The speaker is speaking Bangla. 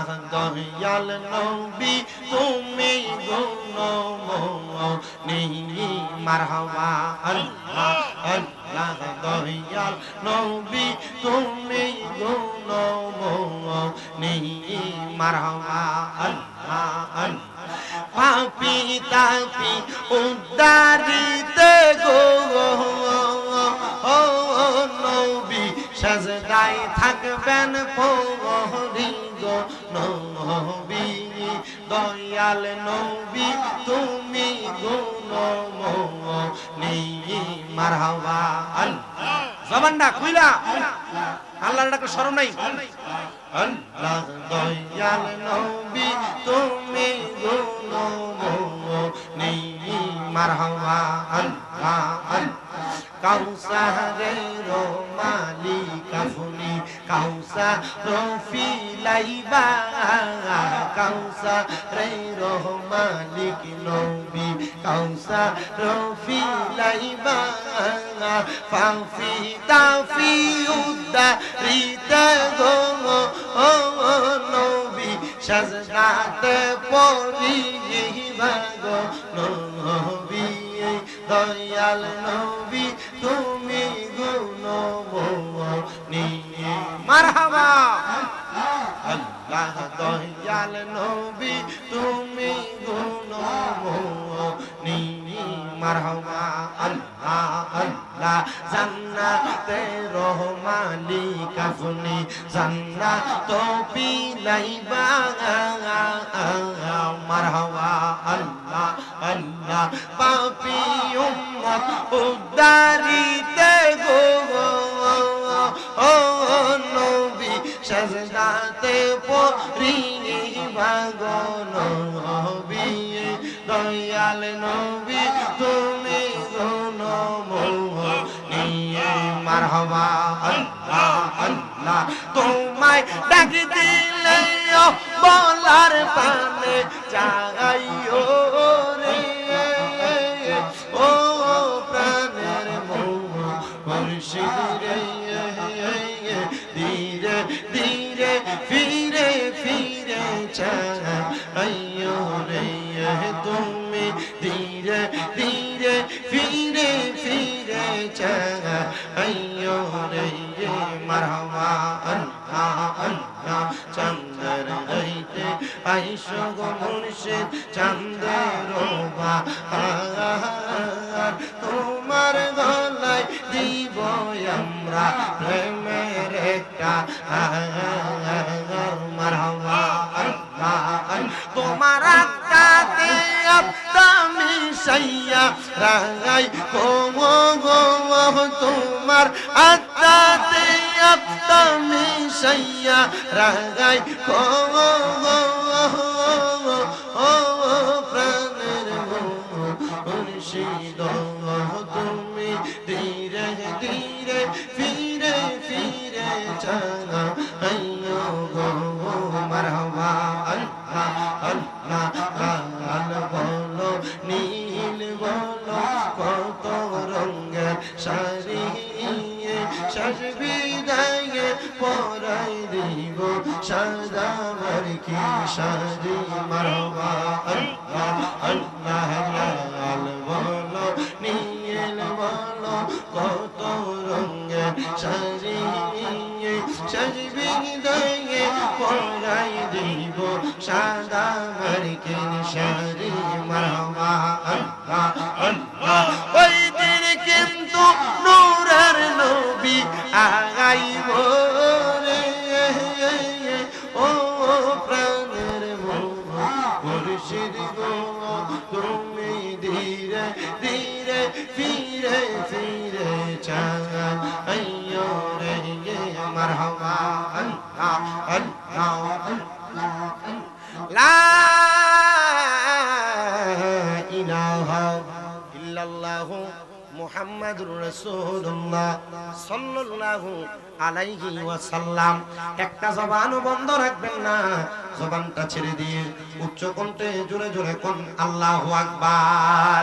আল্লাহ দয়াল নবী তুমি গুণমণি মারহাবা আল্লাহ আল্লাহ দয়াল নবী তুমি গুণমণি মারহাবা আল্লাহ আল্লাহ পাপি তাপি উদ্ধারিতে গো নবী সাজদায় থাকবেন পরি গো নবী দয়াল নবী তুমি গুণমণি মারহাবা আল্লাহ জবানটা খুইলা আল্লাহর ডাকে শরম নাই আল্লাহ দয়াল নবী তুমি গুণমণি মারহাবা আল্লাহ আল্লাহ কাউসারের মালিক আপনি কাউসার ফিলাইবা কাউসারের মালিক নবী কাউসার ফিলাইবা ফাফি তাফি উদ্দারিতে গো নবী সাজদাতে পড়িবা গো নবী দয়াল নবী তুমি গুণমণি মারহাবা আল্লাহ দয়াল নবী তুমি গুণমণি মারহাবা আল্লাহ আল্লাহ জান্নাতের মালিক আপনি জান্নাত বিলাইবা মারহাবা আল্লাহ আল্লাহ পাপী উম্মত উদ্ধারিতে গো নবী সাজদাতে পড়িবা গো নবী দয়াল নবী তুমি গুণমণি মারহাবা আল্লাহ আল্লাহ তোমায় ডাক দিলে বলার পানে যাইও রে ও প্রাণের মুর্শিদ রে ধীরে ধীরে ফিরে ফিরে চাইও রে তুমি ধীরে ধীরে ফিরে ফিরে চাইও রে মারহাবা আল্লাহ আল্লাহ চন্দ্র রাইতে আইসো গো মুর্শিদ চন্দ্রের বাহার তোমার গলায় দিব আমরা প্রেমের একটা মারহাবা আল্লাহ তোমার আত্মাতে আত্মা সাইয়া রাগাই গো তোমার আত্মাতে আত্মা সাইয়া রাগাই গো প্রাণের মুর্শিদ তুমি ধীরে ধীরে ফিরে ফিরে চাইও গো মারহাবা আল্লাহ আল্লাহ লাল বলো নীল বলো কত রঙের শাড়ি সাজবি গায়ে পরাই দিব সাদা মার্কি শাড়ি মারহাবা আল্লাহ আল্লাহ লাল বলো নীল বলো কত রঙের শাড়ি সাজবি গায়ে পরাই দিব সাদা মার্কি শাড়ি মারহাবা আল্লাহ আল্লাহ ওই দিন কিন্তু নূরের নবী আগাইব রে ও প্রাণের মুর্শিদ গো তুমি ধীরে ধীরে ফিরে ফিরে চাইও রে মারহাবা আল্লাহ আল্লাহ লা ইলাহা ইল্লাল্লাহু মুহাম্মাদুর রাসূলুল্লাহ সাল্লাল্লাহু আলাইহি ওয়াসাল্লাম। একটা জবানও বন্ধ রাখবেন না, জবানটা ছেড়ে দিয়ে উচ্চ কণ্ঠে জোরে জোরে কোন আল্লাহু আকবার।